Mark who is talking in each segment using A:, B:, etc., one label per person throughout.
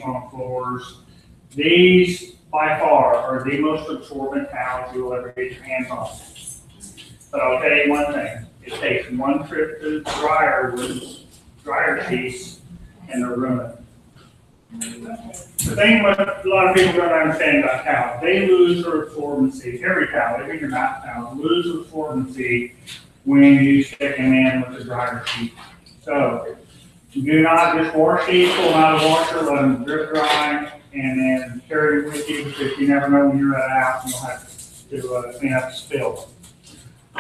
A: on floors. These, by far, are the most absorbent towels you will ever get your hands on. But I'll tell you one thing, it takes one trip to the dryer with dryer sheets and they're ruined. The thing what a lot of people don't understand about towels, they lose their absorbency. Every towel, even your mouth towel, lose absorbency when you stick them in with the dryer sheet. So do not just wash these, pull them out of the washer, let them drip dry, and then carry it with you because you never know when you're out and you'll have to clean up the spill.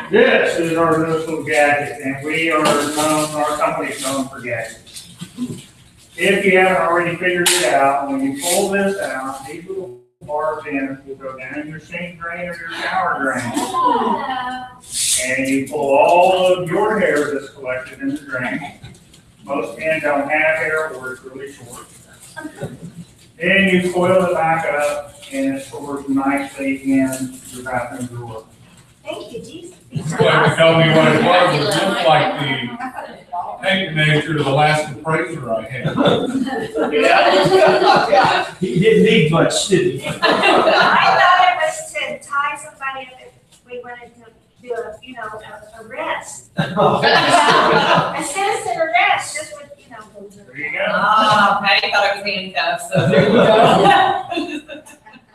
A: This is our newest little gadget, and we are known, our company's known for gadgets. If you haven't already figured it out, when you pull this out, these little bar pins will go down your sink drain or your shower drain. And you pull all of your hair that's collected in the drain. Most men don't have hair or it's really short. Then you coil it back up and it stores nicely in your bathroom drawer.
B: Thank you, Jesus.
C: Well, you told me what it was. It looked like the tape measure of the last appraiser I had.
A: Yeah.
D: He didn't need much, did he?
B: I thought it was to tie somebody up if we wanted to do a rest. A citizen arrest, just with,
A: There you go.
E: Patty thought it was handcuffs, so there you go.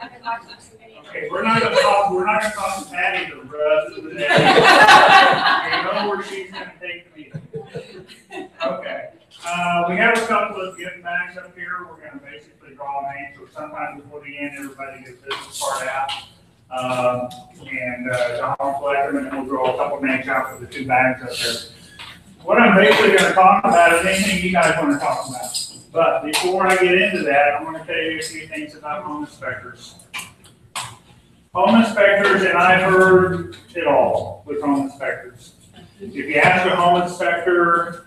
B: I've been watching too many.
A: Okay, we're not gonna talk to Patty the rest of the day. You know where she's gonna take the meeting. Okay, we have a couple of gift bags up here. We're gonna basically draw names, so sometimes before the end, everybody gets this part out. John will collect them and then we'll draw a couple names out for the two bags up there. What I'm basically gonna talk about is anything you guys wanna talk about. But before I get into that, I want to tell you a few things about home inspectors. Home inspectors, and I've heard it all with home inspectors. If you ask a home inspector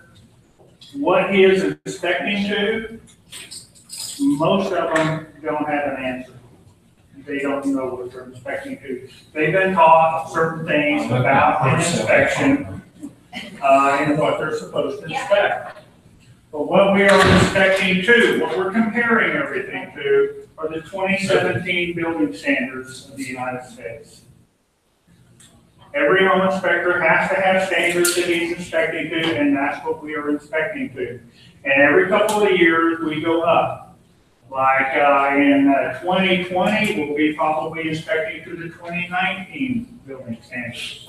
A: what he is inspecting to, most of them don't have an answer. They don't know what they're inspecting to. They've been taught certain things about an inspection and what they're supposed to inspect. But what we are inspecting to, what we're comparing everything to, are the 2017 building standards of the United States. Every home inspector has to have standards that he's inspecting to, and that's what we are inspecting to. And every couple of years, we go up. Like in 2020, we'll be probably inspecting to the 2019 building standards.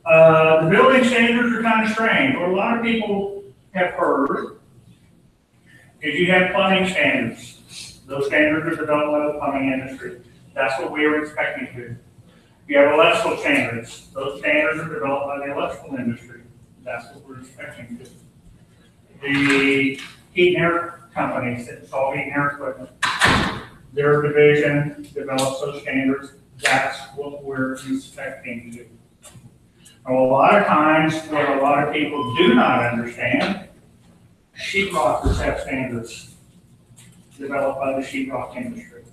A: The building standards are kind of strange. What a lot of people have heard is you have plumbing standards. Those standards are developed by the plumbing industry. That's what we are inspecting to. You have electrical standards. Those standards are developed by the electrical industry. That's what we're inspecting to. The heat and air companies that install heat and air equipment, their division develops those standards. That's what we're inspecting to. Now, a lot of times, what a lot of people do not understand, sheetrockers have standards developed by the sheetrock industry.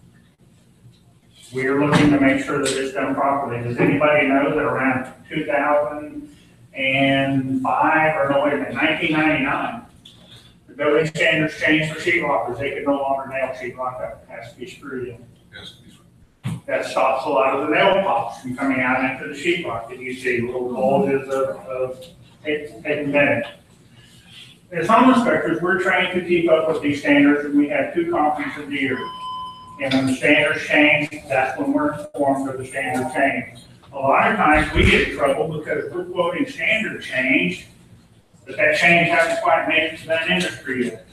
A: We are looking to make sure that it's done properly. Does anybody know that around 2005, or no, wait a minute, 1999, the building standards changed for sheetrockers. They could no longer nail sheetrock up. It has to be screwed in.
C: Yes.
A: That stops a lot of the nail pops from coming out into the sheetrock that you see, little bulges of taking bed. As home inspectors, we're trained to keep up with these standards, and we have 2 conferences a year. And when the standards change, that's when we're informed of the standard change. A lot of times we get in trouble because we're quoting standard change, but that change hasn't quite made it to that industry yet.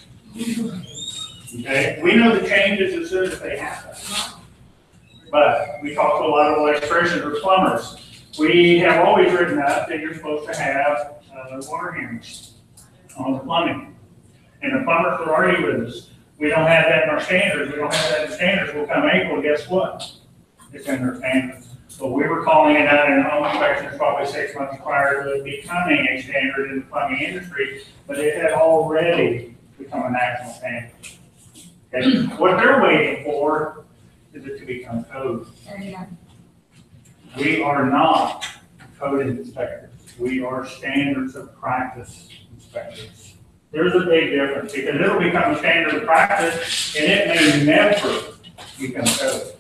A: Okay? We know the changes as soon as they happen. But we talk to a lot of electricians or plumbers. We have always written up that you're supposed to have water hearings on the plumbing. And the plumbers will argue with us. We don't have that in our standards. We don't have that in standards. We'll come April, guess what? It's in their standards. So we were calling it out in home inspections probably 6 months prior to it becoming a standard in the plumbing industry, but it had already become a national standard. Okay? What they're waiting for is it to become code. We are not code inspectors. We are standards of practice inspectors. There's a big difference, because it'll become a standard of practice, and it may never become code.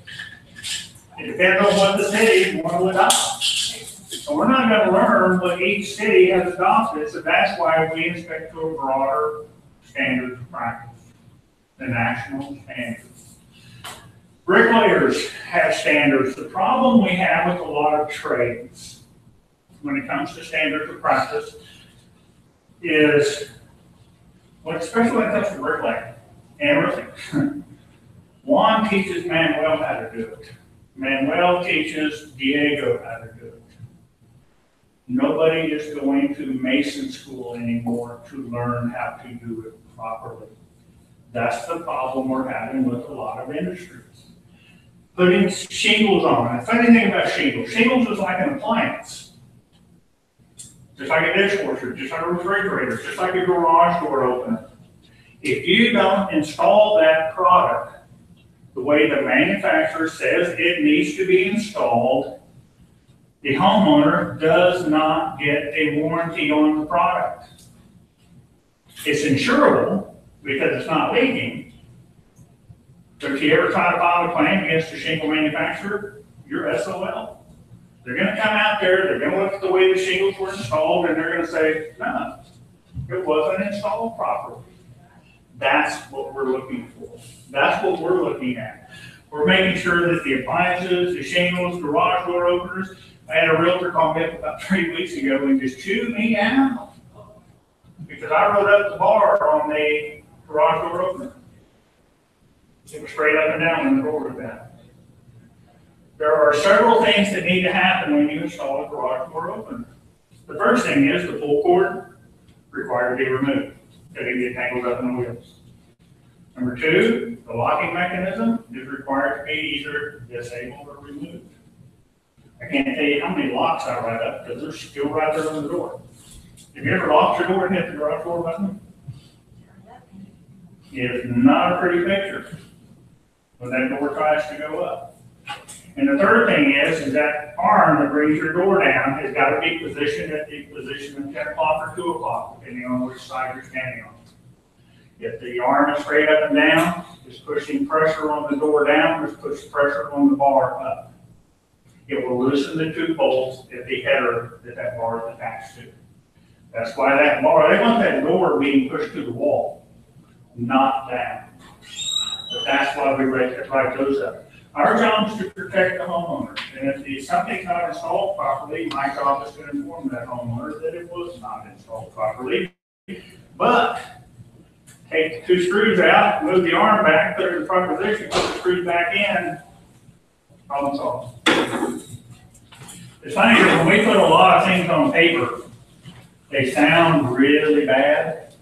A: It depends on what the city wants to adopt. So we're not gonna learn what each city has adopted, so that's why we inspect to a broader standard of practice, the national standards. Bricklayers have standards. The problem we have with a lot of trades, when it comes to standards of practice, is, well, especially when it comes to bricklaying and roofing. Juan teaches Manuel how to do it. Manuel teaches Diego how to do it. Nobody is going to mason school anymore to learn how to do it properly. That's the problem we're having with a lot of industries. Putting shingles on. The funny thing about shingles, shingles is like an appliance. Just like a dishwasher, just like a refrigerator, just like a garage door opener. If you don't install that product the way the manufacturer says it needs to be installed, the homeowner does not get a warranty on the product. It's insurable because it's not leaking. But if you ever try to file a claim against a shingle manufacturer, you're SOL. They're gonna come out there, they're gonna look at the way the shingles were installed, and they're gonna say, no, it wasn't installed properly. That's what we're looking for. That's what we're looking at. We're making sure that the appliances, the shingles, garage door openers. I had a realtor call me up about 3 weeks ago and just chewed me out because I wrote up the bar on the garage door opener. It was straight up and down when the door was down. There are several things that need to happen when you install a garage door opener. The first thing is the pull cord required to be removed. They can get tangled up in the wheels. Number two, the locking mechanism is required to be either disabled or removed. I can't tell you how many locks I write up because they're still right there on the door. Have you ever locked your door and hit the garage door button? It's not a pretty picture when that door tries to go up. And the third thing is that arm that brings your door down has got to be positioned at the position of 10 o'clock or 2 o'clock, depending on which side you're standing on. If the arm is straight up and down, it's pushing pressure on the door down, it's pushing pressure on the bar up. It will loosen the two bolts at the header that bar is attached to. That's why that bar, they want that door being pushed to the wall, not down. But that's why we write those up. Our job is to protect the homeowner, and if something's not installed properly, my job is to inform that homeowner that it was not installed properly. But take the two screws out, move the arm back, put it in the proper position, put the screws back in, problem solved. It's funny because when we put a lot of things on paper, they sound really bad.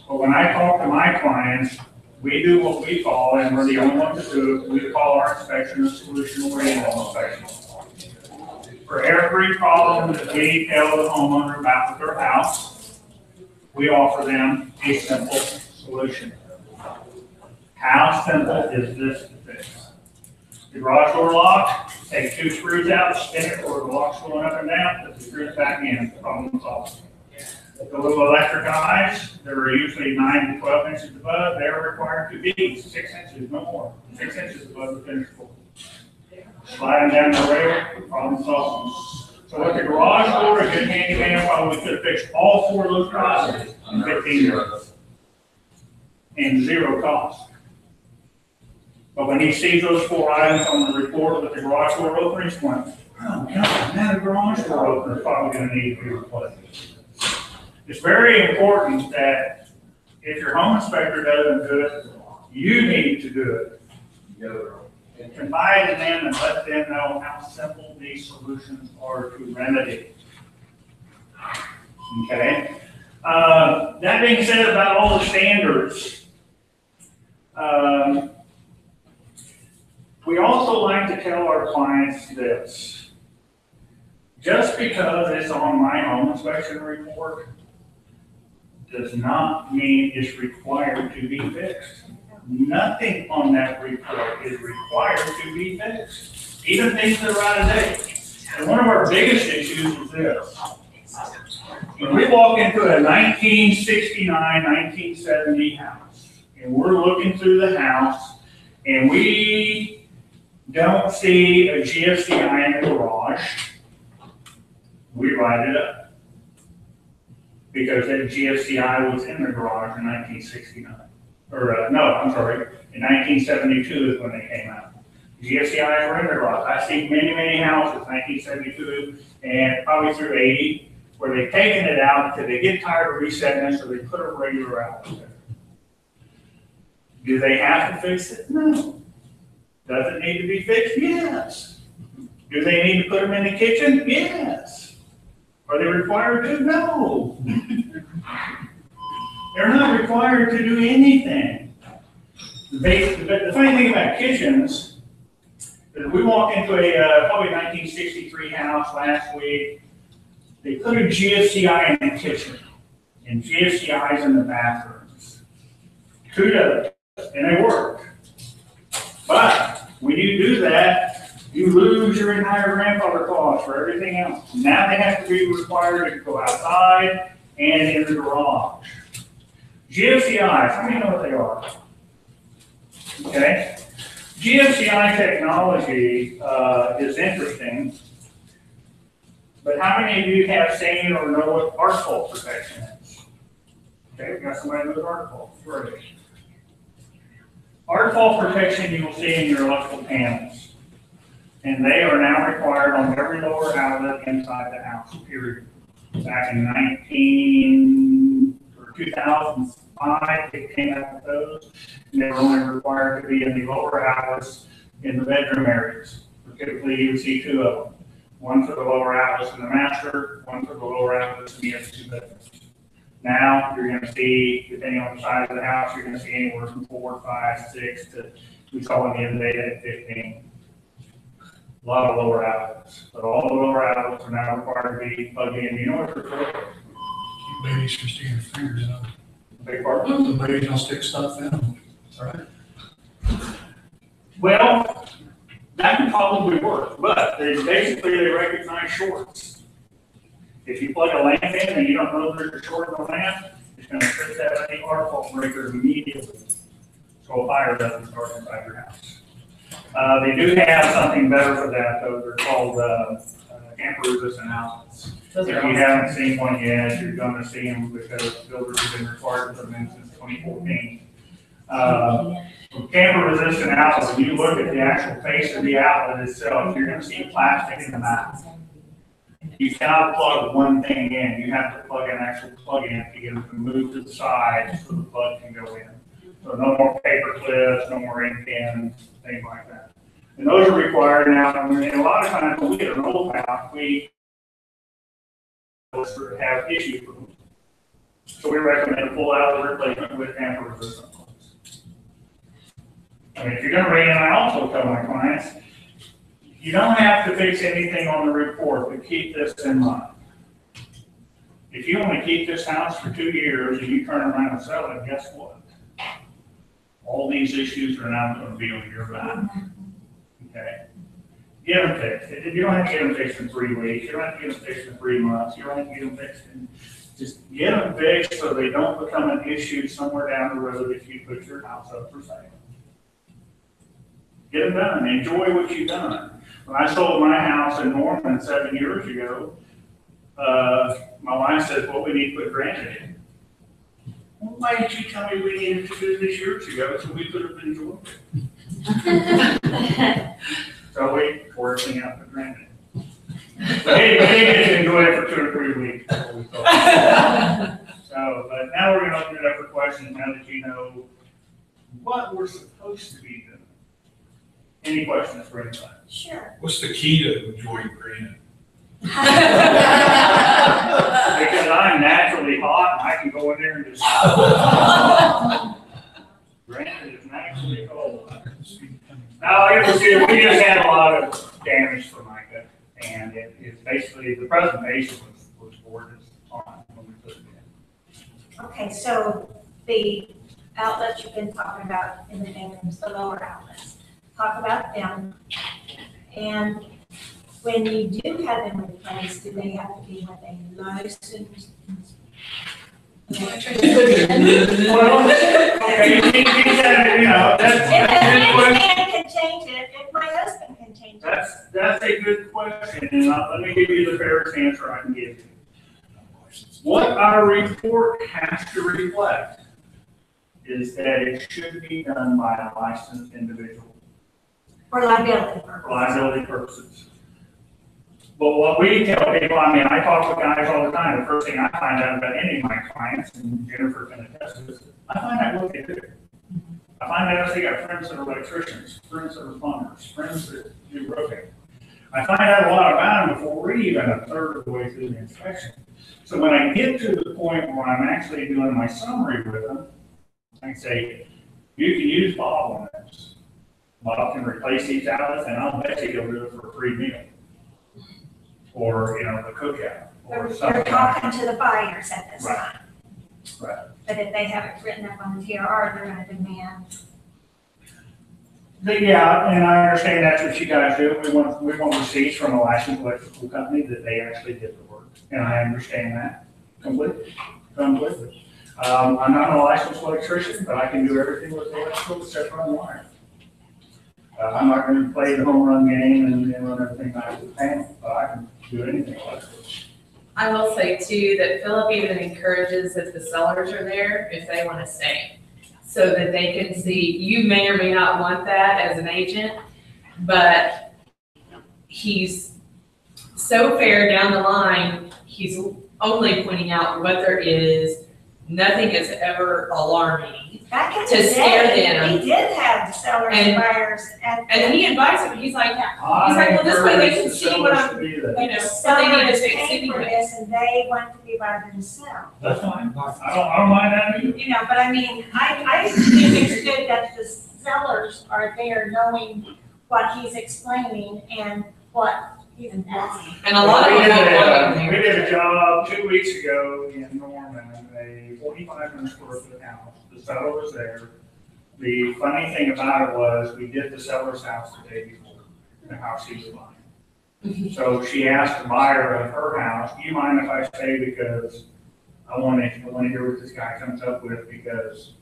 A: But when I talk to my clients, we do what we call, and we're the only ones to do it, we call our inspection a solution-oriented inspection. For every problem that we tell the homeowner about with their house, we offer them a simple solution. How simple is this to fix? The garage door lock, take two screws out, spin it, or the lock's going up and down, put the screws back in, problem solved. The little electric eyes, they're usually 9 to 12 inches above, they're required to be 6 inches, no more, 6 inches above the finished floor. Sliding down the rail, problem solved. So with the garage door, a good handyman probably could have fixed all 4 of those garages in 15 minutes. And 0 cost. But when he sees those 4 items on the report with the garage door opener, he's going, oh God, now the garage door opener is probably going to need to be replaced. It's very important that if your home inspector doesn't do it, you need to do it. And confide in them and let them know how simple these solutions are to remedy. Okay? That being said about all the standards, we also like to tell our clients this. Just because it's on my home inspection report does not mean it's required to be fixed. Nothing on that report is required to be fixed, even things that are out of date. And one of our biggest issues is this. When we walk into a 1969, 1970 house, and we're looking through the house, and we don't see a GFCI in the garage, we write it up. Because that GFCI was in the garage in 1969. Or, no, I'm sorry, in 1972 is when they came out. GFCIs were in the garage. I see many, many houses, 1972 and probably through 80, where they've taken it out because they get tired of resetting it, so they put a regular outlet there. Do they have to fix it? No. Does it need to be fixed? Yes. Do they need to put them in the kitchen? Yes. Are they required to? No. They're not required to do anything. The funny thing about kitchens is we walked into a probably 1963 house last week. They put a GFCI in the kitchen and GFCIs in the bathrooms. Kudos, and they work. But when you do that, you lose your entire grandfather clause for everything else. Now they have to be required to go outside and in the garage. GFCIs, how many know what they are? Okay. GFCI technology is interesting, but how many of you have seen or know what arc fault protection is? Okay, we got somebody with arc fault. Great. Arc fault protection you will see in your electrical panels. And they are now required on every lower outlet inside the house, period. Back in 2005, they came out with those, and they were only required to be in the lower outlets in the bedroom areas. Typically, you would see two of them. One for the lower outlets in the master, one for the lower outlets in the other two bedrooms. Now, you're gonna see, depending on the size of the house, you're gonna see anywhere from 4, 5, 6 to, we saw in the other day at 15. A lot of lower outlets, but all the lower outlets are now required to be plugged in. You know what they're for?
C: Babies can stick their fingers in them.
A: Big part.
C: The babies don't stick stuff in them, right?
A: Well, that can probably work, but they recognize shorts. If you plug a lamp in and you don't know there's a short in the lamp, it's going to trip that arc fault breaker immediately, so a fire doesn't start inside your house. They do have something better for that, though. They're called tamper-resistant outlets. If you haven't seen one yet, you're going to see them because builders have been required to put them in since 2014. Tamper-resistant outlets, when you look at the actual face of the outlet itself, you're going to see plastic in the mouth. You cannot plug one thing in. You have to plug an actual plug-in to get it to move to the side so the plug can go in. So no more paper clips, no more ink pins, things like that. And those are required now. And a lot of times when we get an old house, we have issues with them. So we recommend a full outlet replacement with tamper resistant ones. I mean, if you're going to bring in, I also tell my clients, you don't have to fix anything on the report, but keep this in mind. If you want to keep this house for 2 years and you turn around and sell it, guess what? All these issues are now going to be on your back. Okay? Get them fixed. You don't have to get them fixed in 3 weeks. You don't have to get them fixed in 3 months. You don't have to get them fixed in, just get them fixed so they don't become an issue somewhere down the road if you put your house up for sale. Get them done. Enjoy what you've done. When I sold my house in Norman 7 years ago, my wife said, well, we need to put granite in. Well, why didn't you tell me we needed to do this years ago so we could have enjoyed it? So we worked out the granite. But hey, we didn't get to enjoy it for 2 or 3 weeks. So, but now we're going to open it up for questions now that you know what we're supposed to be doing. Any questions for anybody?
B: Sure.
C: What's the key to enjoying granite?
A: Because I'm naturally hot, and I can go in there and just. Granite is naturally cold. No, we just had a lot of damage for Micah, and it's basically the presentation was gorgeous on when we put it in.
B: Okay, so the outlets you've been talking about in the bedrooms, the lower outlets, talk about them. And when you do have them replaced, do they have to be with a licensed?
A: Well, okay, he said, you know,
B: If
A: that's a good
B: a
A: question.
B: man can change it, if my husband can change it.
A: That's a good question, and let me give you the fairest answer I can give you. What our report has to reflect is that it should be done by a licensed individual
B: For liability
A: for
B: purposes.
A: liability purposes. But what we tell people, I mean, I talk with guys all the time, the first thing I find out about any of my clients, and Jennifer can attest to this, I find out what they do. I find out if they got friends that are electricians, friends that are plumbers, friends that do roofing. I find out a lot about them before we're even a third of the way through the inspection. So when I get to the point where I'm actually doing my summary with them, I say, you can use Bob on this. Bob can replace these outlets, and I'll bet you he'll do it for a free meal. Or, you know, a cookout, or
B: They're
A: something.
B: talking to the buyers at this
A: Right.
B: time.
A: Right.
B: But if they have it written up on the TRR, they're gonna demand.
A: But yeah, and I understand that's what you guys do. We want receipts from a licensed electrical company that they actually did the work. And I understand that completely. I'm not a licensed electrician, but I can do everything with the electrical except run wire. I'm not gonna play the home run game and run everything out of the panel, but I can do anything electrical.
E: I will say too, that Phillip even encourages if the sellers are there, if they want to stay. So that they can see, you may or may not want that as an agent, but he's so fair down the line, he's only pointing out what there is. Nothing is ever alarming.
B: Back in
E: To
B: the
E: scare
B: day,
E: them.
B: we did have the sellers and
E: And-
B: buyers at.
E: And he invites them, he's like, well, this way they can see what I'm, you know, what they need to
B: Sellers
E: fix
B: pay for
E: anyway.
B: this and they want to be by themselves.
A: That's fine. I don't mind that either.
B: You know, but I mean, I think it's good that the sellers are there knowing what he's explaining and what he's asking.
E: And a lot of
A: We
E: them
A: did
E: won't
A: a-
E: go in
A: We
E: there.
A: did a job 2 weeks ago in Norman, a 4,500 square foot house. The seller was there. The funny thing about it was, we did the seller's house the day before, the house he was buying. So she asked the buyer of her house, do you mind if I stay because I want to hear what this guy comes up with because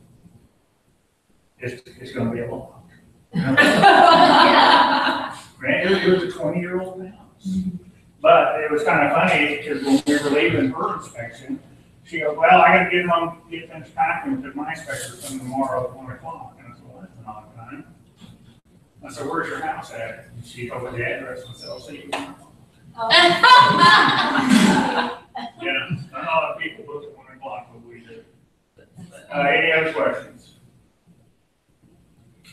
A: it's gonna be a lot. Man, it was a 20-year-old house. But it was kind of funny because when we were leaving her inspection, she goes, well, I gotta get finished packing because my inspector's coming tomorrow at 1 o'clock. And I said, well, that's an odd time. I said, where's your house at? And she told me the address and said, I'll see you tomorrow. Yeah, not a lot of people book at 1 o'clock, but we do. Any other questions?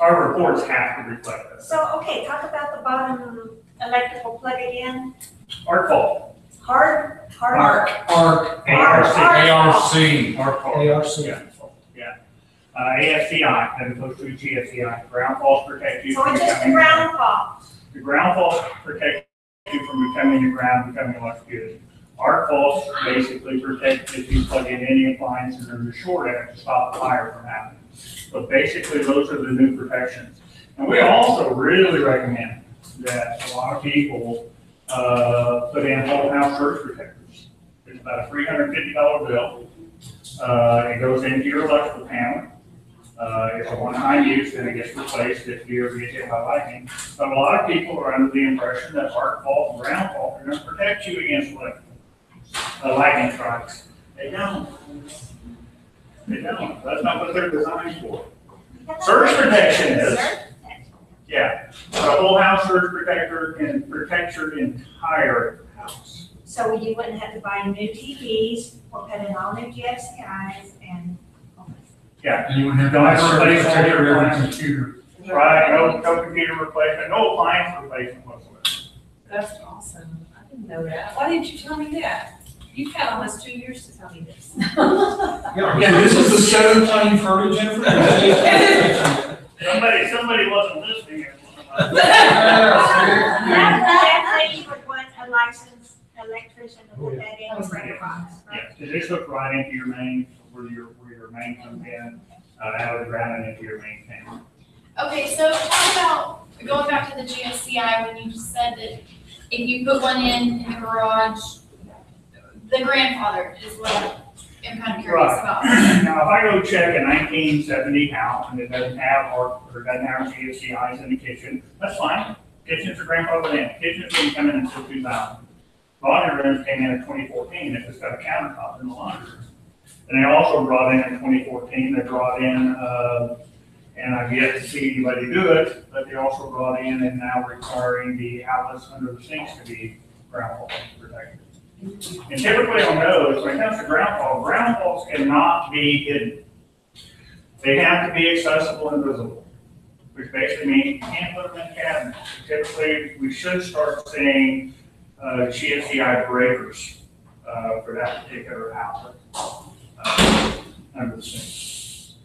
A: Our reports have to reflect that.
B: So, okay, talk about the bottom electrical plug again.
A: Our fault.
B: Hard.
E: Arc.
A: ARC.
C: ARC.
A: Our fault.
D: ARC.
A: Yeah. AFCI, as opposed to GFCI, ground faults protect you.
B: So
A: from
B: it's just the
A: becoming-
B: ground fault.
A: The ground faults protect you from becoming the ground, becoming electrocuted. Arc faults basically protect if you plug in any appliances or the short end to stop the fire from happening. But basically, those are the new protections. And we also really recommend that a lot of people put in whole house surge protectors. It's about a $350 bill. It goes into your electrical panel. It's a one-time use, and it gets replaced if you ever get hit by lightning. But a lot of people are under the impression that arc fault and ground fault are going to protect you against lightning strikes. They don't. They don't. That's not what they're designed for. Surge protection is. Yeah, the whole house surge protector can protect your entire house.
B: So you wouldn't have to buy new TVs or put in all new GFCIs and.
A: Yeah,
C: And you would have to
A: Don't
C: buy
A: have to
C: a
A: replace all
C: protector
A: your
C: every
A: appliances.
C: computer.
A: right, no computer replacement, no appliance replacement whatsoever.
E: That's awesome. I didn't know that. Why didn't you tell me that? You've had almost 2 years to tell me this.
C: Yeah, this is the seventh time you've heard it, Jennifer.
A: Somebody wasn't listening.
B: Definitely you would want a licensed electrician to put that in the breaker box, right?
A: Yeah, it is hooked right into your main, where your main comes in, out of the ground and into your main panel.
F: Okay, so talk about, going back to the GFCI, when you said that if you put one in the garage, the grandfather is what I'm kind of curious about.
A: Now, if I go check a 1970 house and it doesn't have, or doesn't have GFCIs in the kitchen, that's fine. Kitchens are grandfathered in. Kitchens didn't come in until 2000. Laundry rooms came in 2014 if it's got a countertop in the laundry room. And they also brought in 2014, they brought in, and I've yet to see anybody do it, but they also brought in and now requiring the outlets under the sinks to be ground fault protected. And typically on those, when it comes to ground faults cannot be hidden. They have to be accessible and visible, which basically means you can't put them in cabinets. Typically, we should start seeing GFCI breakers for that particular outlet under the sink.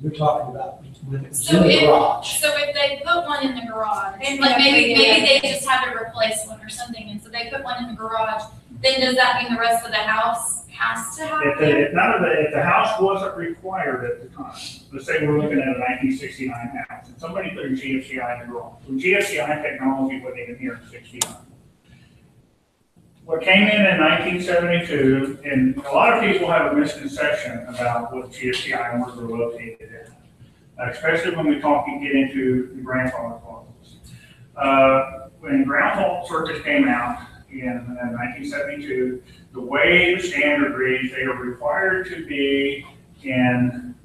D: You're talking about when it's
F: So
D: in the garage.
F: So if they put one in the garage,
B: Then
F: like
B: you have
F: maybe
B: to-
F: they just have to replace one or something, and so they put one in the garage, then does that mean the rest of the house has to have
A: If
F: it?
A: if the house wasn't required at the time, let's say we're looking at a 1969 house, and somebody put a GFCI in the garage. Well, GFCI technology wasn't even here in 69. What came in 1972, and a lot of people have a misconception about what GFCI and where they're located at, especially when we talk and get into the grandfather clauses. When ground fault circuits came out in 1972, the way the standard reads, they are required to be in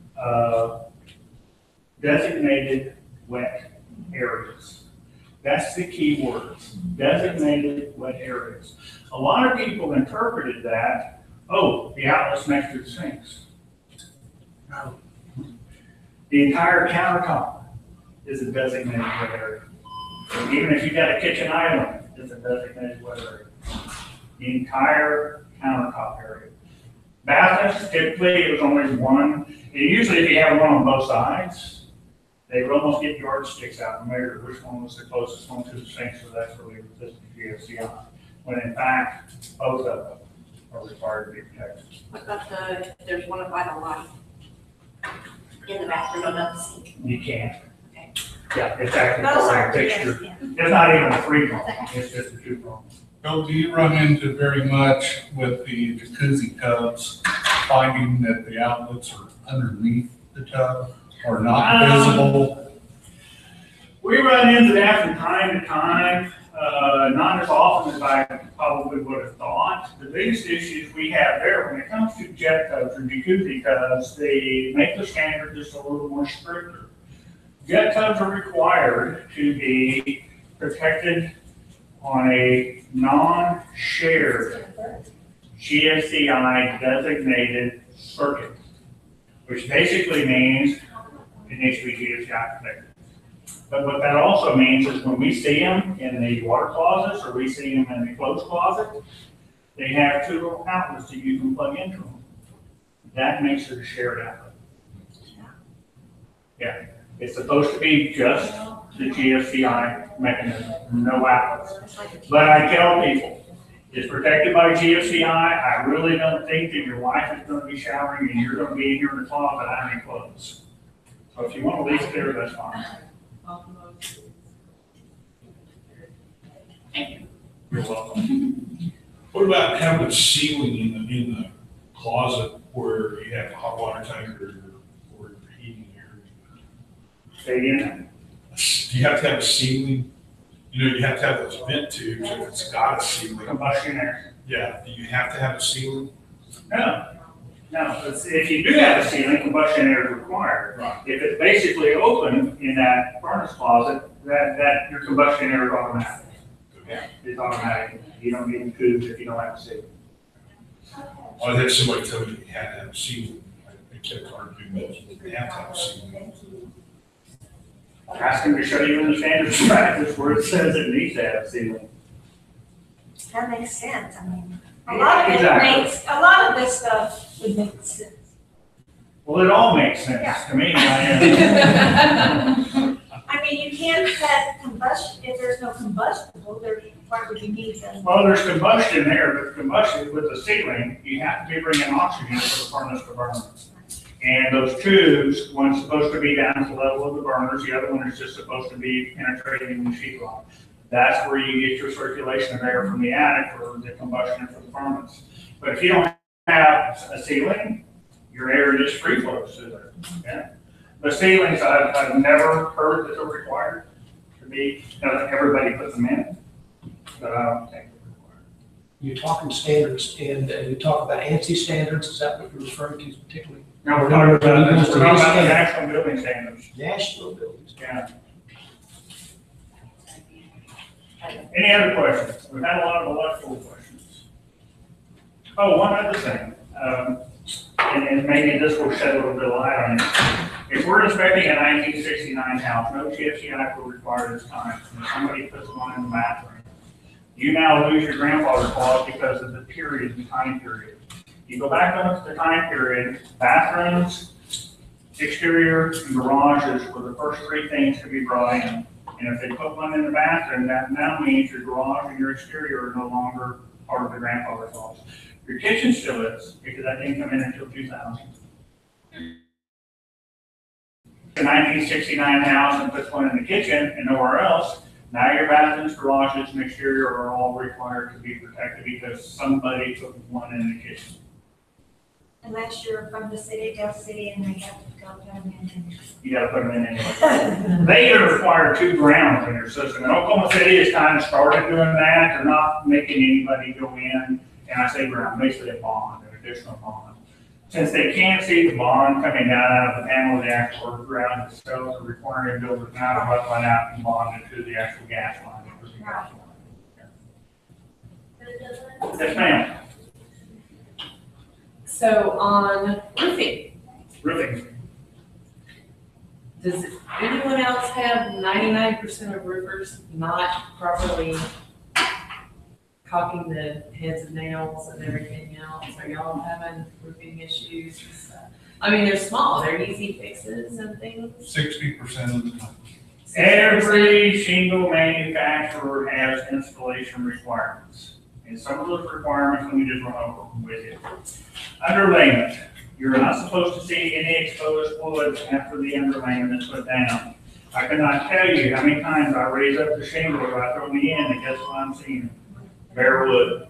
A: designated wet areas. That's the key word, designated wet areas. A lot of people interpreted that, oh, the outlet's next to the sinks. No. The entire countertop is a designated wet area. Even if you got a kitchen island, it's a designated wet area. The entire countertop area. Bathrooms, typically it was only one, and usually if you have one on both sides, they would almost get yardsticks out and measure which one was the closest one to the sink, so that's where they resist the GFCI. When in fact, both of them are required to be protected.
G: What about if there's one by the light in the bathroom above the sink?
A: You can't.
G: Okay.
A: Yeah, it's actually
B: Those
A: a
B: are,
A: fixture.
B: yes,
A: It's not even a three prong, it's just a two prong.
C: Bill, do you run into very much with the jacuzzi tubs, finding that the outlets are underneath the tub or not visible?
A: We run into that from time to time, not as often as I probably would have thought. The biggest issues we have there, when it comes to jet tubs or jacuzzi tubs, they make the standard just a little more stricter. Jet tubs are required to be protected on a non-shared GFCI designated circuit, which basically means it needs to be GFCI protected. But what that also means is when we see them in the water closets or we see them in the clothes closet, they have two little outlets that you can plug into them. That makes it a shared outlet. Yeah, it's supposed to be just the GFCI mechanism, no outlets. But I tell people, it's protected by GFCI. I really don't think that your wife is going to be showering and you're going to be in here in the closet ironing clothes. So if you want to leave it there, that's fine. You're welcome.
H: What about having a ceiling in the closet where you have a hot water tank or heating area?
A: Say again.
H: Do you have to have a ceiling? You know, you have to have those vent tubes if it's got a ceiling.
A: Combustion air.
H: Yeah, do you have to have a ceiling?
A: No, if you do have a ceiling, combustion air is required.
H: Right.
A: If it's basically open in that furnace closet, that your combustion air is automatic. Yeah, it's automatic. You don't need tubes if you don't have a ceiling.
H: I had somebody tell me you had to have a ceiling. They kept arguing that you have to have a ceiling.
A: Ask them to show you in the standards of practice where it says it needs to have a ceiling.
B: That makes sense, I mean, a lot of this stuff would make sense.
A: Well, it all makes sense to me.
B: I mean, you can't have combustion, if there's no combustible, why would you need them?
A: Well, there's combustion there, but combustion with the ceiling, you have to be bringing oxygen for the furnace to burn. And those tubes, one's supposed to be down at the level of the burners, the other one is just supposed to be penetrating the sheetrock. That's where you get your circulation of air from the attic for the combustion for the furnace. But if you don't have a ceiling, your air just free flows through there. Yeah. The ceilings, I've never heard that they're required to be, everybody puts them in, but I don't think they're required.
D: You're talking standards, and you talk about ANSI standards, is that what you're referring to particularly?
A: No, we're talking about the national building standards.
D: National buildings.
A: Yeah. Any other questions? We've had a lot of electrical questions. Oh, one other thing, and maybe this will shed a little bit of light on it. If we're inspecting a 1969 house, no TFCI will require this time. If somebody puts one in the bathroom, you now lose your grandfather clause because of the period, the time period. You go back up to the time period, bathrooms, exterior, and garages were the first three things to be brought in. And if they put one in the bathroom, that now means your garage and your exterior are no longer part of the grandfather clause. Your kitchen still is, because that didn't come in until 2000. The 1969 house and puts one in the kitchen and nowhere else, now your bathrooms, garages, and exterior are all required to be protected because somebody put one in the kitchen.
B: Unless you're from the city, Del City, and they have to go put them in.
A: You gotta put them in anyway. They could require 2 grounds in your system. And Oklahoma City has kind of started doing that. They're not making anybody go in, and I say ground, basically a bond, an additional bond. Since they can't see the bond coming down out of the panel of the actual ground itself, they're requiring builders now to run out and bond it to the actual gas line. Yes, ma'am.
E: So on roofing, does anyone else have 99% of roofers not properly caulking the heads of nails and everything else? Are y'all having roofing issues and stuff? I mean, they're small, they're easy fixes and things.
C: 60% of the time.
A: Every shingle manufacturer has installation requirements. And some of those requirements, let me just run over with you. Underlayment, you're not supposed to see any exposed wood after the underlayment is put down. I cannot tell you how many times I raise up the shingle or I throw the end and guess what I'm seeing? Bare wood.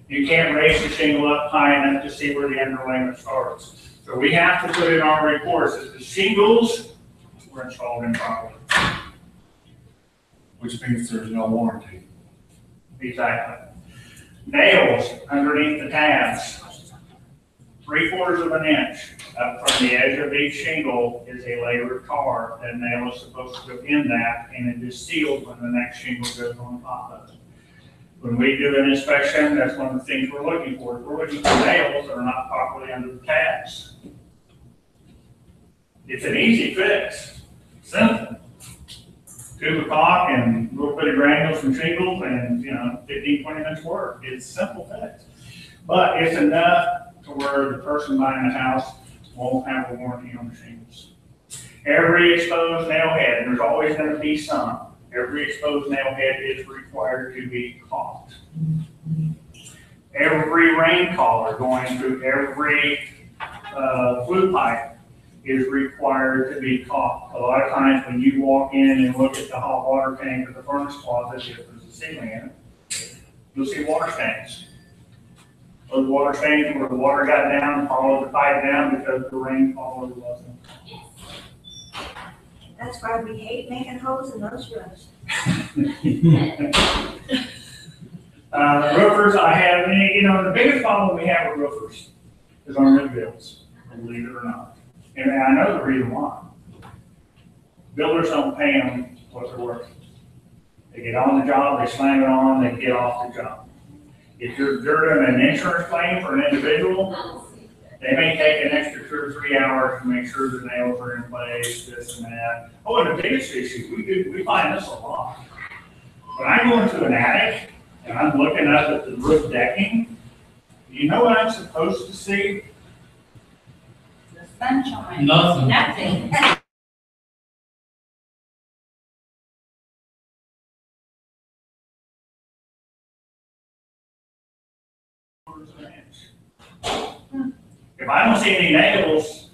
A: You can't raise the shingle up high enough to see where the underlayment starts. So we have to put in our reports that the shingles were installed improperly.
C: Which means there's no warranty.
A: Exactly. Nails underneath the tabs, 3/4 of an inch up from the edge of each shingle is a layer of tar. That nail is supposed to go in that, and it is sealed when the next shingle goes on top of it. When we do an inspection, that's one of the things we're looking for. We're looking for nails that are not properly under the tabs. It's an easy fix, simple. Tube of caulk and a little bit of granules from shingles and, 15, 20 minutes work. It's a simple fix. But it's enough to where the person buying the house won't have a warranty on the shingles. Every exposed nail head, and there's always going to be some, every exposed nail head is required to be caulked. Every rain collar going through every flue pipe is required to be caulked. A lot of times when you walk in and look at the hot water tank or the furnace closet, if there's a ceiling in it, you'll see water stains. Those water stains where the water got down and followed the pipe down because the rain followed wasn't.
B: That's why we hate making holes in those roofs.
A: Roofers, I have, the biggest problem we have with roofers is on new builds, believe it or not. And I know the reason why. Builders don't pay them what they're worth. They get on the job, they slam it on, they get off the job. If you're doing an insurance claim for an individual, they may take an extra 2 or 3 hours to make sure the nails are in place, this and that. Oh, and the biggest issue, we find this a lot. When I go into an attic and I'm looking up at the roof decking, you know what I'm supposed to see?
F: The sunshine.
C: Nothing.
F: Nothing.
A: If I don't see any nails,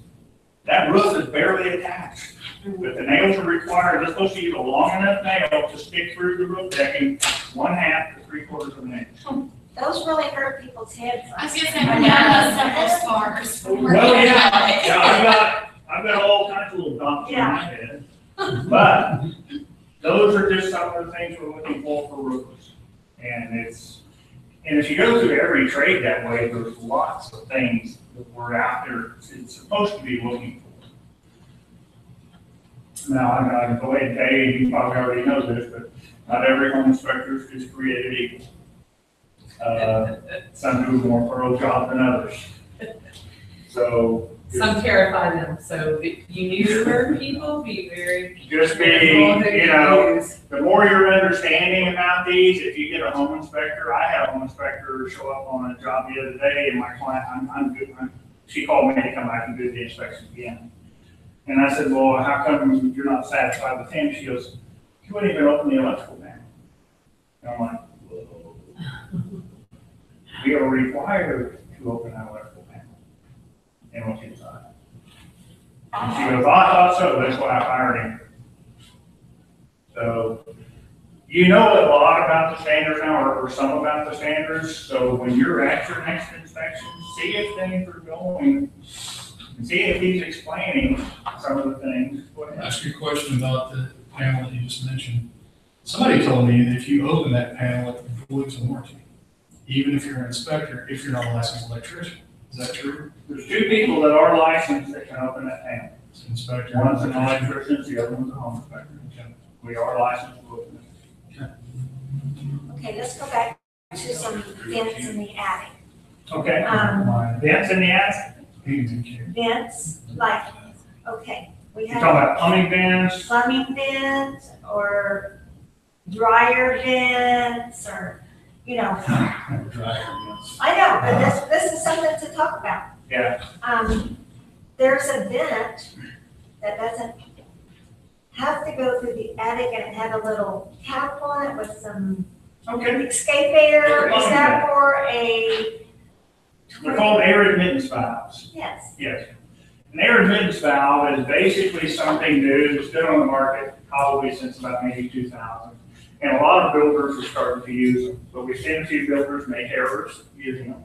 A: that roof is barely attached. But the nails are required, they're supposed to use a long enough nail to stick through the roof decking, 1/2 to 3/4 of an inch.
B: Those really hurt people's heads.
F: I was gonna say, my dad has several scars. from working
A: Well,
F: on
A: yeah,
F: it.
A: yeah, I've got all kinds of little bumps in my head. But those are just some of the things we're looking for roofers. And if you go through every trade that way, there's lots of things that we're out there, it's supposed to be looking for. Now, I'm going to go ahead and tell you, you probably already know this, but not every home inspector is created equal. Some do a more thorough job than others. So.
E: Some terrify them, so if you newer people, be very
A: Just be,
E: careful who
A: you know,
E: use.
A: the more you're understanding about these, if you get a home inspector, I had a home inspector show up on a job the other day, and my client, I'm good, she called me to come back and do the inspection again. And I said, well, how come you're not satisfied with him? She goes, he wouldn't even open the electrical panel. And I'm like, whoa. We are required to open that electrical panel and look inside. And she goes, oh, I thought so, that's why I hired him. So, you know a lot about the standards now, or some about the standards, so when you're at your next inspection, see if things are going, and see if he's explaining some of the things. Go ahead.
I: Ask you a question about the panel that you just mentioned. Somebody told me that if you open that panel, it voids a warranty, even if you're an inspector, if you're not a licensed electrician. Is that true?
A: There's 2 people that are licensed that can open that panel.
I: Inspector.
A: One's an electrician, the other one's a home inspector.
I: Okay.
A: We are licensed to open it.
B: Okay, let's go back to some vents in the attic.
A: Okay.
B: Um,
A: Vents in the attic?
B: Vents, like, okay, we
A: You're talking
B: have
A: about plumbing vents?
B: plumbing vents or dryer vents or, you know, I know, but this is something to talk about.
A: Yeah.
B: There's a vent that doesn't have to go through the attic and it had a little cap on it with some
A: Okay.
B: escape air. Is that for a?
A: They're called air admittance valves.
B: Yes.
A: Yes. An air admittance valve is basically something new that's been on the market probably since about maybe 2000. And a lot of builders are starting to use them. But we've seen a few builders make errors using them.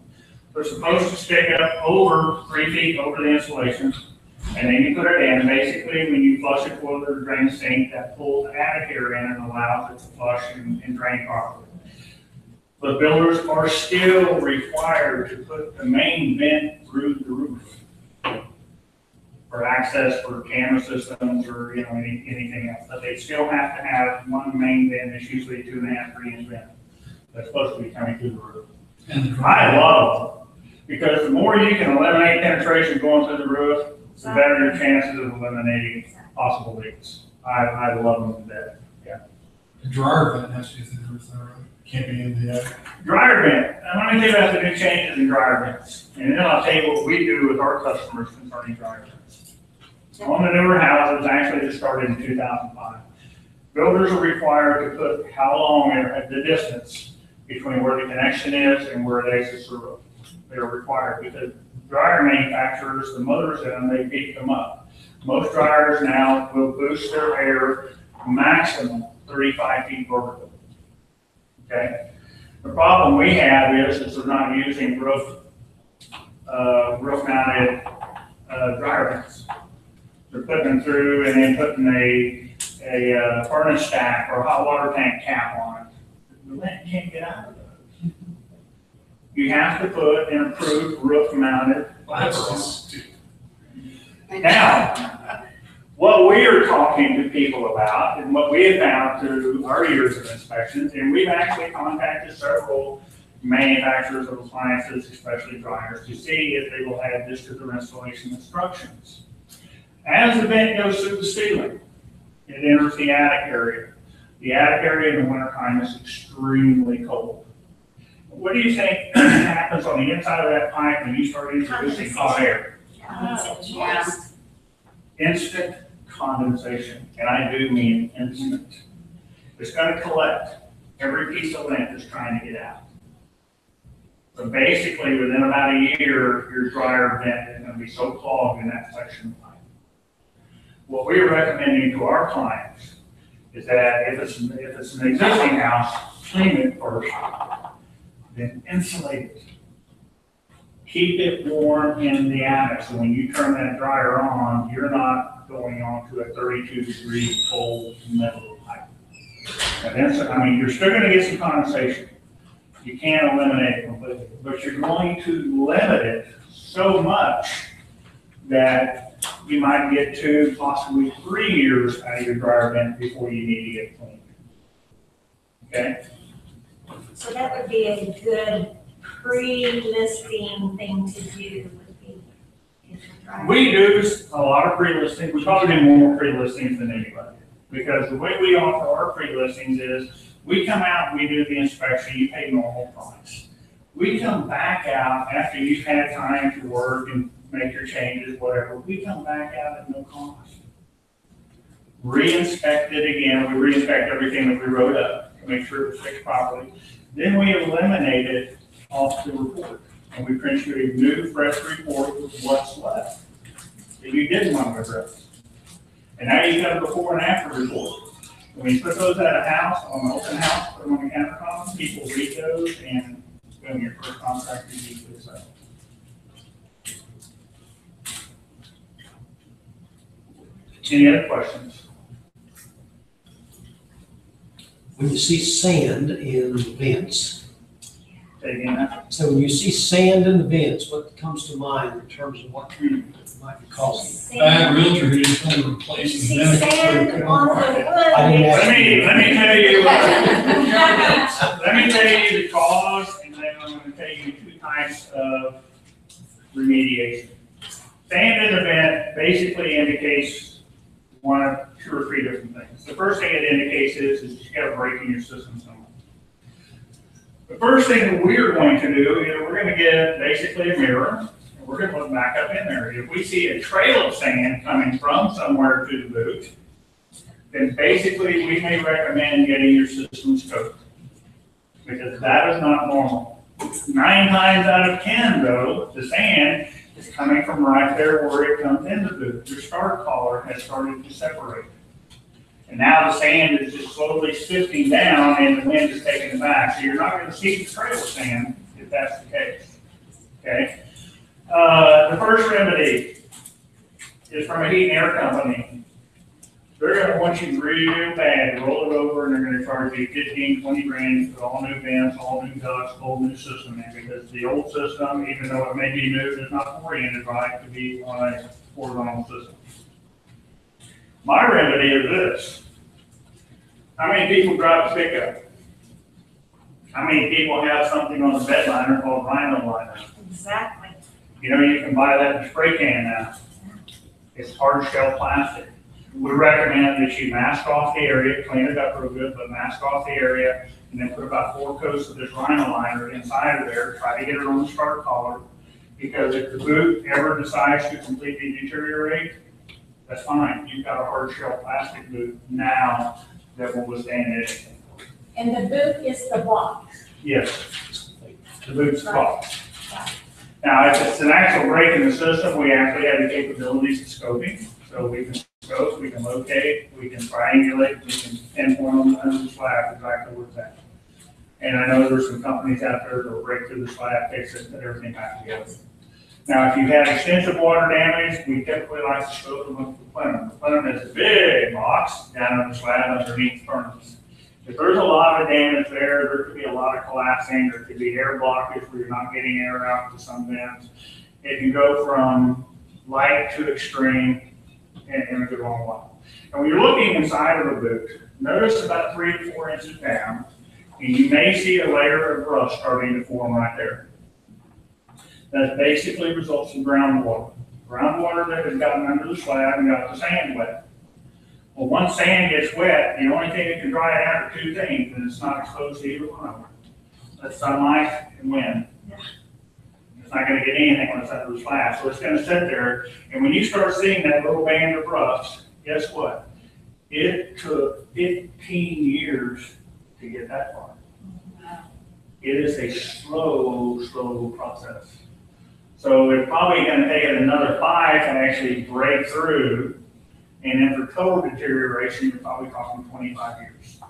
A: They're supposed to stick up over 3 feet over the insulation. And then you put it in. Basically, when you flush it with the drain sink, that pulls attic air in and allows it to flush and drain properly. But builders are still required to put the main vent through the roof for access for camera systems or, you know, anything else. But they still have to have one main vent, it's usually a 2.5, 3 inch vent. That's supposed to be coming through the roof. I love them because the more you can eliminate penetration going through the roof, the better your chances of eliminating possible leaks. I love them to death. Yeah.
I: The dryer vent has to be through the roof, though, right? Can't be in the attic.
A: Dryer vent. Now, let me tell you about the new changes in dryer vents. And then I'll tell you what we do with our customers concerning dryer vents. On the newer houses, actually just started in 2005. Builders are required to put how long at the distance between where the connection is and where it exits the roof. They're required because dryer manufacturers, the motors in them, they beat them up. Most dryers now will boost their air maximum 35 feet vertical. Okay? The problem we have is they're not using roof mounted dryer vents. They're putting them through and then putting a furnace stack or a hot water tank cap on it. The vent can't get out of those. You have to put an approved roof mounted. Now, what we are talking to people about and what we have found through our years of inspections, and we've actually contacted several manufacturers of appliances, especially dryers, to see if they will add this to their installation instructions. As the vent goes through the ceiling, it enters the attic area. The attic area in the wintertime is extremely cold. What do you think happens on the inside of that pipe when you start introducing hot air?
F: Yeah.
A: Instant condensation, and I do mean instant. It's going to collect every piece of lint that's trying to get out. So basically, within about a year, your dryer vent is going to be so clogged in that section of pipe. what we're recommending to our clients is that if it's an existing house, clean it first, then insulate it. Keep it warm in the attic, so when you turn that dryer on, you're not going on to a 32-degree cold metal pipe. I mean, you're still gonna get some condensation. You can't eliminate it completely, but you're going to limit it so much that you might get 2, possibly 3 years out of your dryer vent before you need to get cleaned. Okay?
B: So that would be a good pre-listing thing to do would be.
A: We do a lot of pre-listings. We probably do more pre-listings than anybody. Because the way we offer our pre-listings is we come out, we do the inspection, you pay normal price. We come back out after you've had time to work and make your changes, whatever. We come back out at no cost. Re-inspect it again. We re-inspect everything that we wrote up to make sure it was fixed properly. Then we eliminate it off the report. And we print you a new, fresh report with what's left that you didn't want to address. And now you got a before and after report. When you put those at a house, on an open house, put them on the countertop, people read those, and boom, your first contract is usually settled. Any other questions?
D: When you see sand in vents,
A: Say again.
D: so when you see sand in the vents, what comes to mind in terms of what might be causing?
I: Bad realtor who just wanted to
B: You
I: replace the
B: see
I: vent.
B: sand on the wood.
D: I didn't ask
A: Let me tell you, let me tell you the cause, and then I'm gonna tell you 2 types of remediation. Sand in the vent basically indicates 1, 2, or 3 different things. The first thing it indicates is you got a break in your system somewhere. The first thing that we're going to do is we're going to get basically a mirror, and we're going to look back up in there. If we see a trail of sand coming from somewhere to the boot, then basically we may recommend getting your system scoped, because that is not normal. 9 times out of 10, though, the sand is coming from right there where it comes in the boot. Your start collar has started to separate. And now the sand is just slowly sifting down and the wind is taking it back. So you're not going to see the trail of sand if that's the case. Okay? The first remedy is from a heat and air company. They're going to want you real bad to roll it over, and they're going to charge you 15, 20 grand for all new vents, all new ducts, whole new system in, because the old system, even though it may be new, is not oriented right to be on a horizontal system. My remedy is this. How many people drive a pickup? How many people have something on the bed liner called vinyl liner?
B: Exactly.
A: You know, you can buy that in a spray can now. It's hard shell plastic. We recommend that you mask off the area, clean it up real good, but mask off the area, and then put about 4 coats of this vinyl liner inside of there. Try to get it on the start collar, because if the boot ever decides to completely deteriorate, that's fine. You've got a hard shell plastic boot now that will withstand anything.
B: And the boot is the block.
A: Yes, the boot's box. Now, if it's an actual break in the system, we actually have the capabilities of scoping. So we can scope, we can locate, we can triangulate, we can pinpoint on under the slab exactly where it's at. And I know there's some companies out there that will break through the slab, fix it, put everything back together. Now, if you've had extensive water damage, we typically like to scope them with the plenum. The plenum is a big box down on the slab underneath the furnace. If there's a lot of damage there could be a lot of collapsing, there could be air blockage where you're not getting air out to some vents. It can go from light to extreme in a good long while. And when you're looking inside of a boot, notice about 3 to 4 inches down, and you may see a layer of rust starting to form right there. That basically results in groundwater. Groundwater that has gotten under the slab and got the sand wet. Well, once sand gets wet, the only thing that can dry it out are 2 things, and it's not exposed to either one of them. That's sunlight and wind. It's not going to get anything when it's under the slab, so it's going to sit there. And when you start seeing that little band of rust, guess what? It took 15 years to get that far. It is a slow process. So it's probably going to take it another 5 to actually break through And then for total deterioration, you're probably talking 25 years.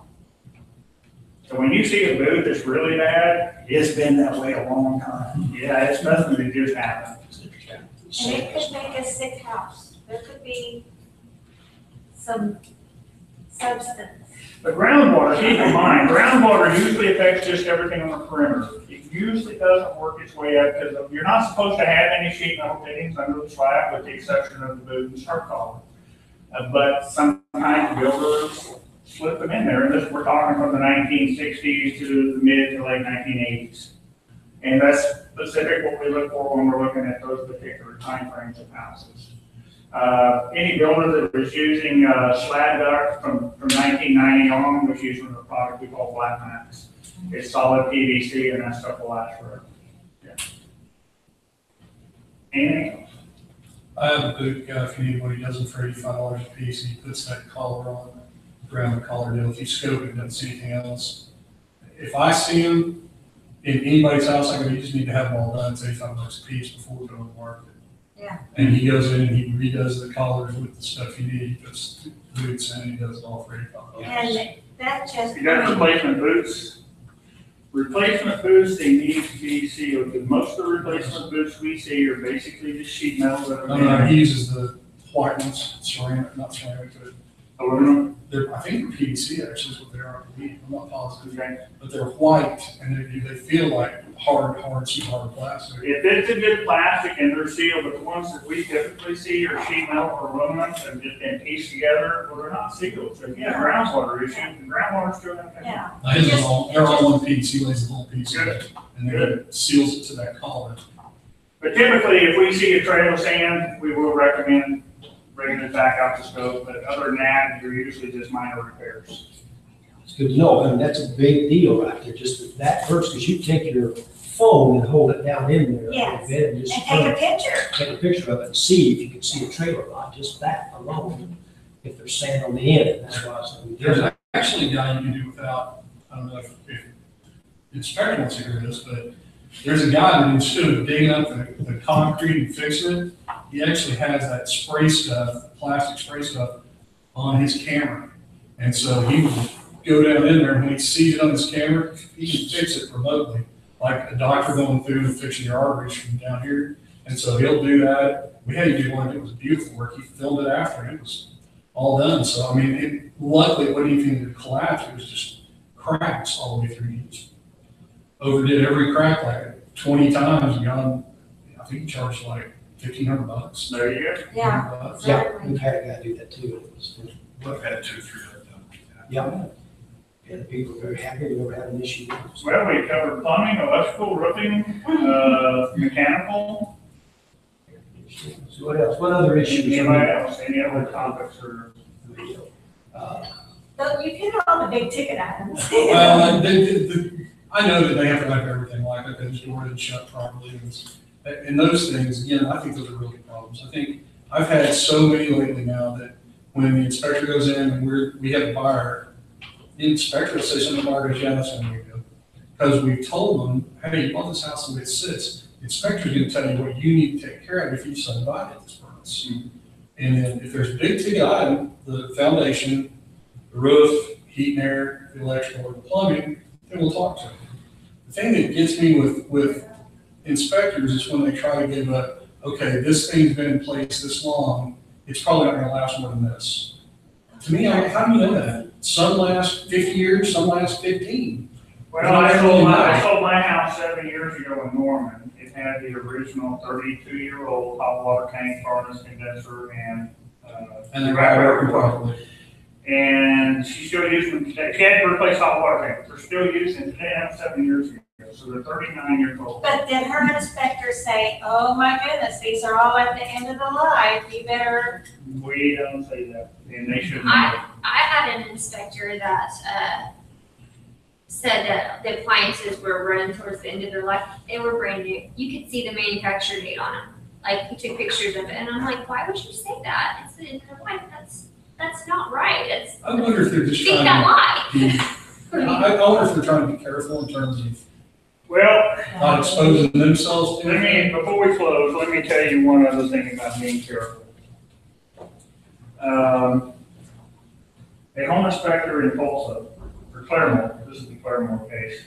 A: So when you see a boot that's really bad, it's been that way a long time. Yeah, it's nothing that just happened.
B: And it could make a sick house. There could be some substance.
A: But groundwater, keep in mind, groundwater usually affects just everything on the perimeter. It usually doesn't work its way up because you're not supposed to have any sheet metal fittings under the slab with the exception of the boot and start collar. But sometimes builders slip them in there, and this, we're talking from the 1960s to the mid to late 1980s. And that's specific what we look for when we're looking at those particular timeframes of houses. Any builder that was using slab duct from 1990 on was using a product we call Black Max. It's solid PVC and that stuff will last forever. Yeah. Anything else?
I: I have a boot guy, if anybody does them for $85 a piece, he puts that collar on, around the collar deal. If you scope it, doesn't see anything else. If I see them in anybody's house, I go, you just need to have them all done, it's $85 a piece before we go to the market.
B: Yeah.
I: And he goes in and he redoes the collars with the stuff you need, he puts boots in, and he does it all for $85.
B: And that just.
A: You got replacement boots. Replacement boots, they need to be sealed, because most of the replacement boots we see are basically just sheet metal that are.
I: He uses the white ones, ceramic, not ceramic, but
A: Aluminum.
I: I think they're PVC actually is what they are, I'm not positive.
A: Okay.
I: But they're white and they feel like hard, super hard plastic.
A: If it's a good plastic and they're sealed, but the ones that we typically see are sheet metal or aluminum and just been pieced together, well, they're not sealed. So again, groundwater issue, and groundwater's still gonna come.
B: Yeah.
I: They're all one piece, he lays the whole piece in it, and then
A: Good.
I: seals it to that collar.
A: But typically, if we see a trail of sand, we will recommend bringing it back out to scope, but other than that, you're usually just minor repairs.
D: It's good to know, and that's a big deal right there, just that first, because you take your phone and hold it down in there.
B: Yes.
D: And just
B: And take a picture.
D: take a picture of it and see if you can see a trailer lot, just that alone, if there's sand on the end, and that's why it's.
I: There's actually a guy you can do without, I don't know if inspector wants to hear this, but there's a guy that instead of digging up the concrete and fixing it, he actually has that spray stuff, plastic spray stuff on his camera. And so he will go down in there and when he sees it on his camera, he can fix it remotely. Like a doctor going through and fixing your arteries from down here. And so he'll do that. We had to do one, it was beautiful work. He filmed it after, it was all done. So, I mean, luckily it wasn't anything that collapsed, it was just cracks all the way through. He just overdid every crack like 20 times and got, I think he charged like $1,500.
A: There you go.
B: Yeah.
I: $1,500.
D: Yeah, we've had a guy do that too.
H: We've had 2 or 3 of them.
D: Yeah. And the people are very happy, we never had an issue.
A: Well, we covered plumbing, electrical, roofing, mechanical.
D: So what else? What other issues?
A: Anybody else, any other topics or?
B: So you hit all the big ticket items.
I: Well, I know that they have to have everything like that, his door didn't shut properly, and those things, again, I think those are really problems. I think I've had so many lately now that when the inspector goes in and we have a buyer, the inspector will say something, the buyer goes, yeah, that's what we do. Because we've told them, hey, you want this house the way it sits, the inspector's gonna tell you what you need to take care of if you subdivide this premise. And then if there's a big ticket item, the foundation, the roof, heat and air, the electrical, or the plumbing, then we'll talk to them. The thing that gets me with inspectors is when they try to give up, okay, this thing's been in place this long, it's probably not gonna last more than this. To me, how do you know that? Some last 50 years, some last 15.
A: Well, I sold my house 7 years ago in Norman. It had the original 32-year-old hot water tank, furnace, condenser, and
I: And they're not working properly.
A: And she's still using them today. She had to replace hot water tanks. They're still using it today, 7 years ago. So they're 39 years old.
B: But did her inspector say, oh my goodness, these are all at the end of the line, you better?
A: We don't say that, and they shouldn't.
G: I had an inspector that, said that the appliances were running towards the end of their life. They were brand new. You could see the manufacturer date on them. Like, he took pictures of it, and I'm like, why would you say that? It's the end of their life. That's not right.
I: I wonder if they're just
G: Speak
I: trying
G: that
I: to
G: lie.
I: I wonder if they're trying to be careful in terms of
A: Well,
I: not exposing themselves to it.
A: before we close, let me tell you one other thing about being careful. A home inspector in Tulsa, or Claremore, this is the Claremore case.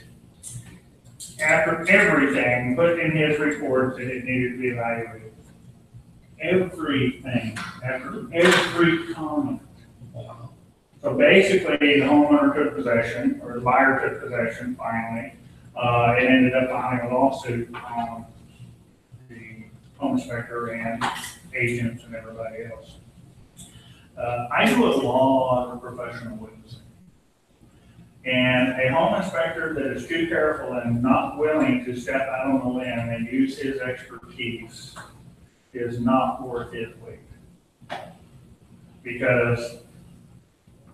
A: After everything, put in his report that it needed to be evaluated. Everything, after every comment. So basically, the homeowner took possession, or the buyer took possession finally, and ended up filing a lawsuit on the home inspector and agents and everybody else. I do a lot of professional witnessing. And a home inspector that is too careful and not willing to step out on the limb and use his expertise is not worth his weight. Because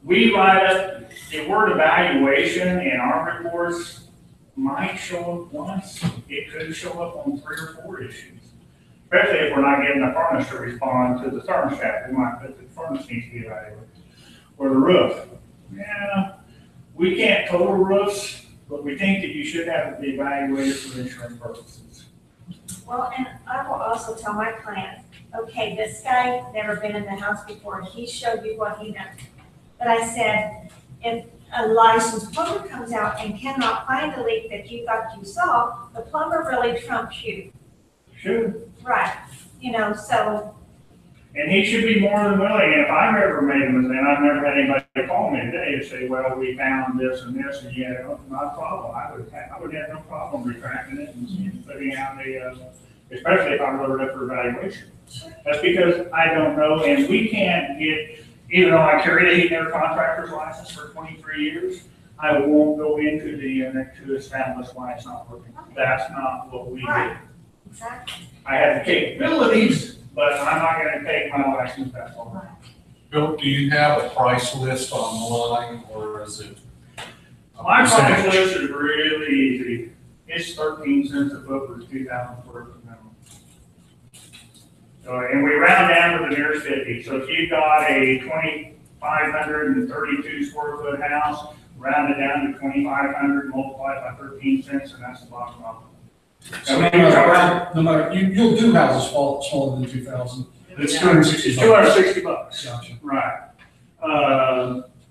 A: we write up, the word evaluation in our reports might show up once, it could show up on 3 or 4 issues. Especially if we're not getting the furnace to respond to the thermostat, we might put the furnace needs to be evaluated. Or the roof. Yeah, we can't total roofs, but we think that you should have it be evaluated for insurance purposes.
B: Well, and I will also tell my client, okay, this guy never been in the house before, he showed you what he knows. But I said, if a licensed plumber comes out and cannot find the leak that you thought you saw, the plumber really trumps you.
A: Should.
B: Right, so.
A: And he should be more than willing, and if I've ever made a mistake, I've never had anybody call me today and say, well, we found this and this, and yeah, not a problem. I would have no problem retracting it and putting out especially if I wrote it up for evaluation. That's because I don't know, and we can't get, even though I carried a heat and air contractor's license for 23 years, I won't go into the unit to establish why it's not working. That's not what we do.
B: Exactly.
A: I have the capabilities, but I'm not gonna take my license back on that.
C: Phil, do you have a price list online, or is it?
A: My price list is really easy. It's 13 cents a foot for 2,000 square foot minimum. So, and we round down to the nearest 50. So if you've got a 2,532 square foot house, round it down to 2,500, multiply it by 13 cents, and that's the bottom line.
I: So no matter, you'll do houses smaller than 2,000. It's $260.
A: It's $260.
I: Gotcha.
A: Right.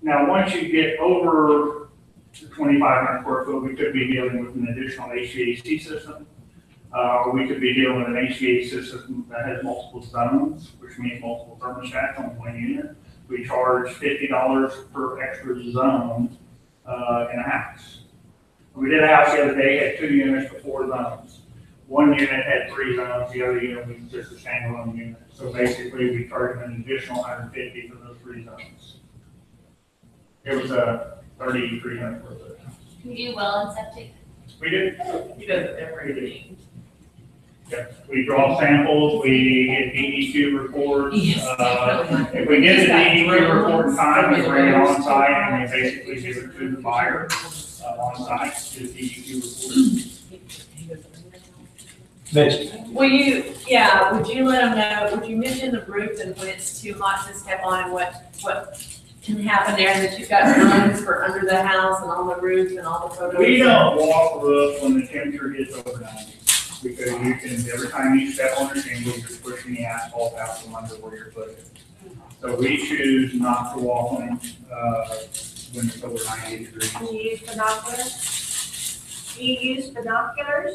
A: Now, once you get over 2,500 square foot, we could be dealing with an additional HVAC system. Or we could be dealing with an HVAC system that has multiple zones, which means multiple thermostats on one unit. We charge $50 per extra zone in a house. We did a house the other day, had 2 units with 4 zones. One unit had 3 zones, the other unit was just a standalone unit. So basically, we charged an additional $150 for those 3 zones. It was a 3,300 square foot house.
G: You do well in septic.
A: We did.
E: He does everything.
A: Yeah, we draw samples, we get DEQ reports. If we get the DEQ report in time, we bring it on site and we basically give it to the buyer on site to the DEQ report.
D: Mention.
E: Would you let them know, would you mention the roof and when it's too hot to step on and what can happen there, and that you've got drones for under the house and on the roof and all the photos?
A: We don't walk the roof when the temperature hits over 90, because you can, every time you step on the shingle, you're pushing the asphalt out from under where you're putting it. So we choose not to walk on when it's over 90 degrees.
B: Do you use binoculars? Do you use binoculars?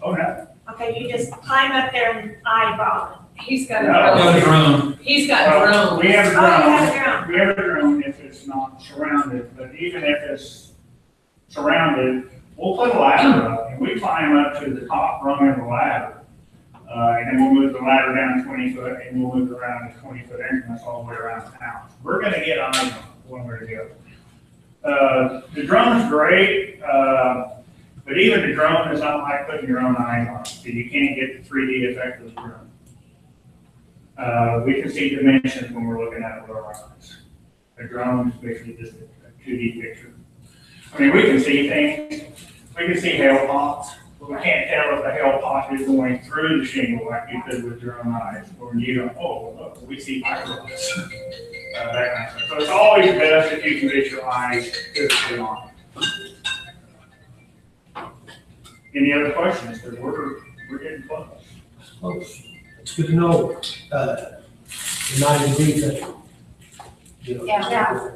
A: Oh, no.
B: Okay, you just climb up there and eyeball it.
E: He's got
A: No.
E: a
I: Drone.
E: He's got
A: Well,
E: drones.
A: we have a
B: Oh, you
A: drone.
B: have a drone.
A: We have a drone if it's not surrounded, but even if it's surrounded, we'll put a ladder up, and we climb up to the top rung of the ladder. And then we'll move the ladder down 20 foot, and we'll move it around the 20-foot increments all the way around the house. We're gonna get on it one way or the other. The drone's great, but even the drone is not like putting your own eyes on it, so you can't get the 3D effect of the drone. We can see dimensions when we're looking at it with our eyes. A drone is basically just a 2D picture. I mean, we can see things. We can see hail pots, but we can't tell if the hail pot is going through the shingle like you could with your own eyes. Or you go, oh, look, we see fireworks. That kind of stuff. So it's always best if you can get your eyes physically on it. Any other questions? Because we're getting close.
D: It's good to know, the 90 degrees,
B: Yeah.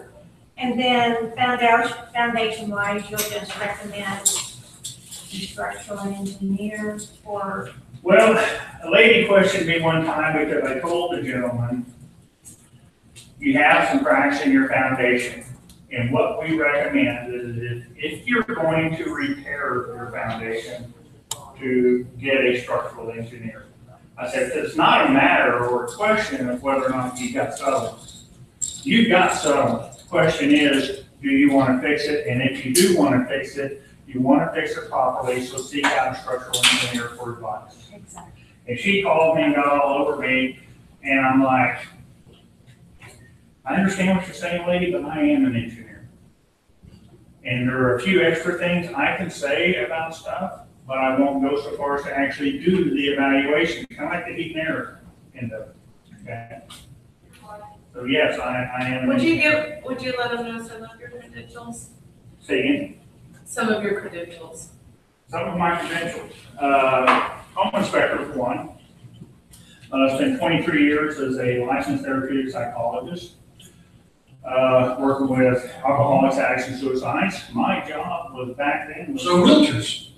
B: And then foundation wise, you'll just recommend a structural engineer or,
A: Well, a lady questioned me one time because I told the gentleman, you have some cracks in your foundation. And what we recommend is if you're going to repair your foundation, to get a structural engineer. I said, it's not a matter or a question of whether or not you got settlements. You've got settlements. The question is, do you want to fix it? And if you do want to fix it, you want to fix it properly, so seek out a structural engineer for advice.
B: exactly.
A: And she called me and got all over me, and I'm like, I understand what you're saying, lady, but I am an engineer. And there are a few extra things I can say about stuff, but I won't go so far as to actually do the evaluation, kind of like the heat and air end of it, okay? So yes, I am.
E: Would you let them know some of your credentials?
A: Say again,
E: Some of your credentials.
A: some of my credentials, home inspector for one. Spent 23 years as a licensed therapeutic psychologist, working with alcoholics, addicts, and suicides. My job was back then.
H: So realtors.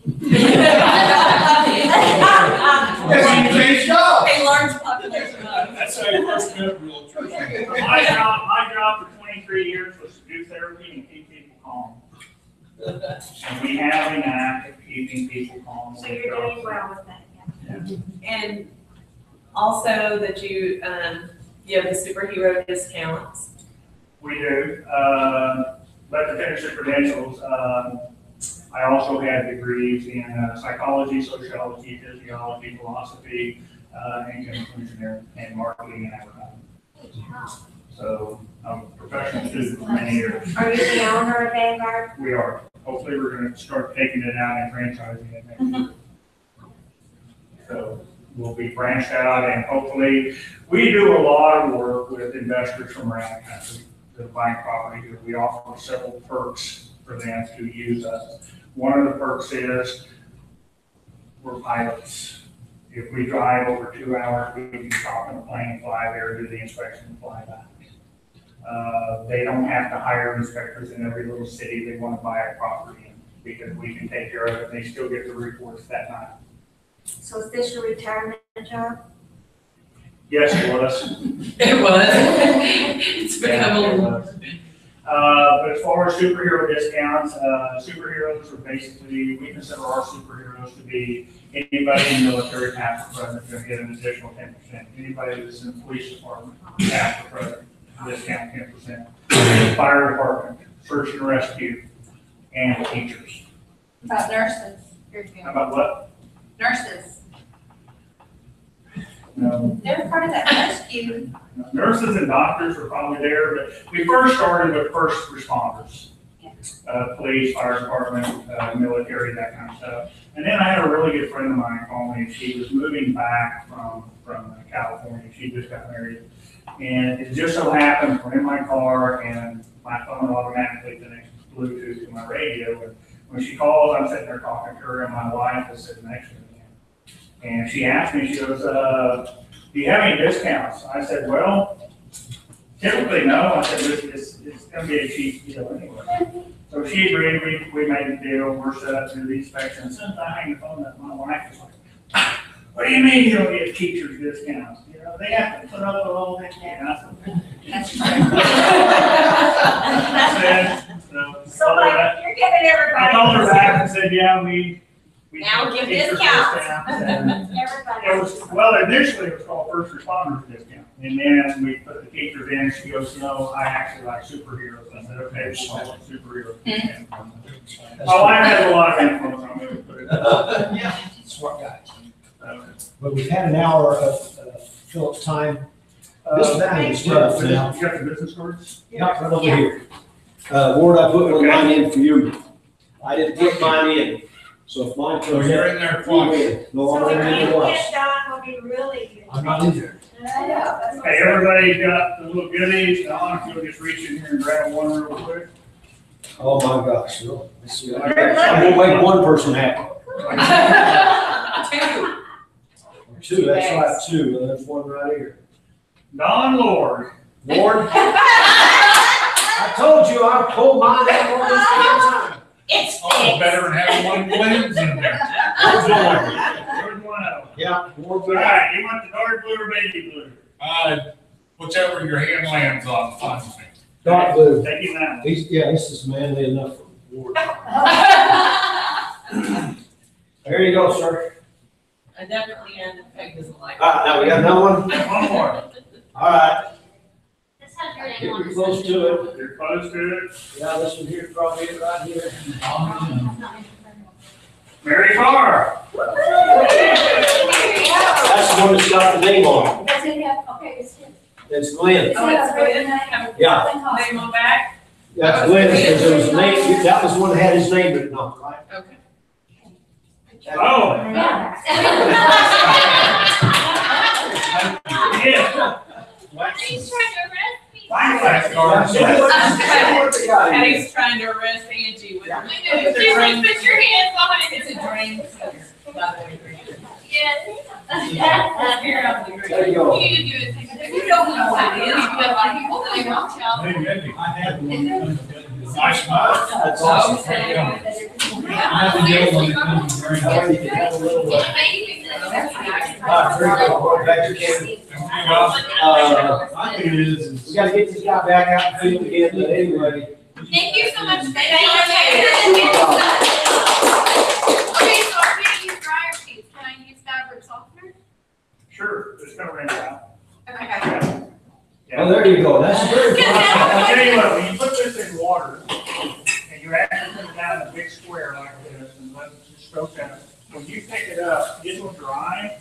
B: Yes,
H: you changed jobs.
E: A large population of.
H: That's how you first met realtors.
A: My job for 23 years was to do therapy and keep people calm. And we have an act of keeping people calm.
B: So you're doing well with that, yeah.
E: And also that you have the superhero discounts.
A: We do, but to finish the credentials, I also have degrees in psychology, sociology, physiology, philosophy, and conclusionary, and marketing and advertising. So I'm a professional student for many years.
B: Are you the owner of Vanguard?
A: We are. Hopefully, we're going to start taking it out and franchising it next year. So we'll be branched out, and hopefully, we do a lot of work with investors from around the country that are buying property. We offer several perks for them to use us. One of the perks is we're pilots. If we drive over 2 hours, we can hop in a plane, fly there, do the inspection, and fly back. They don't have to hire inspectors in every little city they want to buy a property in, because we can take care of it, and they still get the reports that night.
B: So is this your retirement job?
A: Yes, it was.
E: It was. It's become a
A: Yeah, it
E: little.
A: was. But as far as superhero discounts, superheroes are basically, we consider our superheroes to be anybody in the military, past or present, going to get an additional 10%. Anybody that's in the police department, past or present, discount 10%. Fire department, search and rescue, and teachers.
F: About nurses,
A: How about what?
F: nurses,
A: No.
F: they're part of that rescue.
A: Nurses and doctors are probably there, but we first started with first responders. Police, fire department, military, that kind of stuff. And then I had a really good friend of mine call me, she was moving back from California, she just got married. And it just so happened, we're in my car and my phone automatically connects Bluetooth to my radio. And when she calls, I'm sitting there talking to her and my wife is sitting next to me. And she asked me, she goes, do you have any discounts? I said, well, typically no. I said, it's going to be a cheap deal anyway. So she agreed, we made the deal, we're set up to do the inspection. As soon as I hang the phone up, my wife is like, what do you mean you don't get teachers discounts? You know, they have to put up with all that. And I said,
F: That's
B: So like, you're giving everybody.
A: I called her back and said, yeah, we.
G: Now give
A: teachers
G: discounts.
A: And
B: Everybody.
A: it was, well, initially it was called first responders discount. And then we put the teachers in, she goes, no, I actually like superheroes. I said, okay, we'll call it superheroes discount. Oh, I have a lot of influence on me. Put it
D: Smart guy.
A: Okay.
D: But we've had an hour of Philip's time. This value is tough now.
A: You got the business cards?
D: Not right over here. Ward, I put one line in for you. I didn't put mine in, so if mine
H: So
D: comes
H: you're
D: in,
H: in there
D: you
H: twice.
D: win. No
B: So
D: longer
B: if
D: in
B: you
D: the was.
B: get done, will be really good.
D: I'm not in there.
B: I know, that's what
A: Hey,
B: I said.
A: everybody's got the little goodies. Don, if you'll just reach in here and grab one real quick.
D: Oh, my gosh, really? Let's see. I'm gonna make one person happy.
E: Two.
D: Two, that's right, two. There's one right here.
A: Don Lord.
D: Ward, told you I'd pull mine out all this damn time.
B: It's
C: Oh, it's
B: fixed.
C: better than having one lens in there.
A: There's one of them.
D: Yeah, more
A: All
D: good.
A: right, you want the dark blue or baby blue?
C: Whichever your hand lands on, fine with me.
D: Dark blue.
A: Take him that one.
D: This is manly enough for war. There you go, sir.
E: I definitely am, Peg doesn't like.
D: All right, now we got another one.
A: One more.
D: All right,
G: This has your
D: get
G: name on
D: real
G: it.
D: close to it.
A: You're close to it.
D: Yeah, this one here, probably it right here.
A: Mary Farr.
D: That's the one that's got the name on it.
F: Does it have, okay, it's his.
D: It's Glenn.
E: Oh, it's good.
D: Yeah.
E: Name on back?
D: That's Glenn, because there was a name, that was the one that had his name written on it, right?
E: Okay.
A: Oh,
F: Yeah.
A: yeah.
G: He's trying to arrest me.
A: Fine, fine.
E: Patty's trying to arrest Angie with.
G: I know, you just put your hands behind it.
E: It's a drain.
G: Yes.
D: There you go.
G: You need to do it. You don't know what it is, but like people that they won't tell.
H: I had one. Nice mouth.
D: That's awesome.
G: Yeah.
H: I have to get one that comes very
D: That way you can have a little,
G: It may be that-
D: very good. Back to Ken.
H: I think it is.
D: We gotta get this guy back out and field again, but anyway.
G: Thank you so much. Thank you. Okay, so I'm gonna use dryer sheets. Can I use fabric softener?
A: Sure, just gonna rinse out.
G: Okay.
D: Oh, there you go. That's very good.
A: I'll tell you what, when you put this in water, and you actually put it down in a big square like this, and let it just soak out, when you pick it up, it will dry,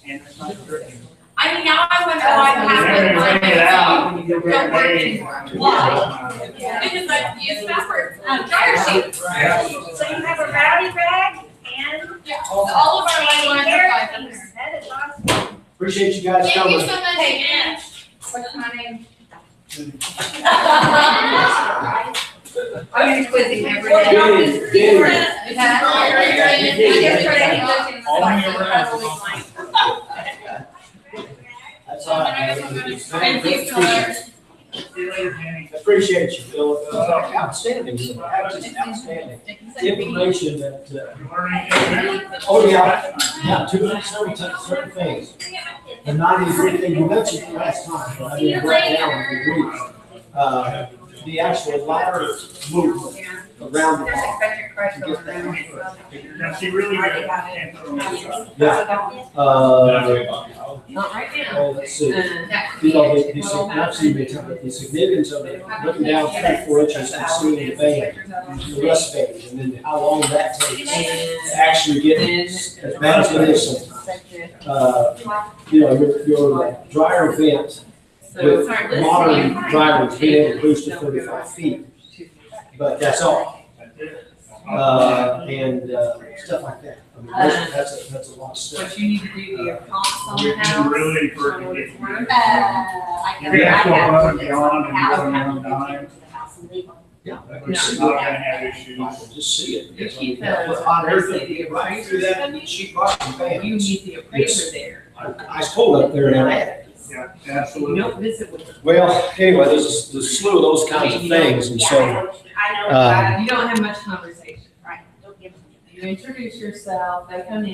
A: and it's not dripping.
G: I mean, now I wonder why I
A: Then you
G: have
A: wring it out, when you get
G: Don't
A: that
G: work
A: day.
G: anymore. Why? Because I use fabric, dryer sheets.
B: So you have a rowdy rag and.
G: Yeah, so all of our line lines are five in there.
B: That is awesome.
D: Appreciate you guys
G: Thank you
D: coming.
G: so much. Hey, what's my name? I'm gonna quiz him every day.
D: Get it. That's all right.
E: Thank you, Color.
A: See you later, Kenny.
D: Appreciate you, Phillip. Outstanding, just outstanding. Information that,
A: You learn anything new?
D: oh, yeah, certain things. And not even everything you mentioned last time, but I didn't break down with the group. The actual ladder movement around the block.
A: Now, she really good. Can't throw it.
D: Yeah.
E: Not right now.
D: Oh, let's see. You know, the significance of it, looking down 3-4 inches and seeing the vein, the rust vein, and then how long that takes to actually get as bad as it is sometimes. You know, your dryer vent with modern dryers being able to boost to 35 feet, but that's all. And stuff like that. I mean, that's a lot of stuff.
E: But you need to do the comps on
A: You
E: the house.
A: really for
E: show what it's worth.
A: You're gonna have to go above and beyond and do it on your own dime.
D: Yeah.
A: You're not gonna have issues.
D: Just see it.
E: You keep
D: On everything,
E: the
D: right through that sheet rock and
E: You need the appraiser there.
D: I was told up there in that attic.
A: Yeah,
E: You
A: absolutely.
E: don't visit with them.
D: Well, anyway, there's a slew of those kinds of things, and so,
B: I know.
E: You don't have much conversation.
B: Right, don't give them.
E: You introduce yourself, they come in.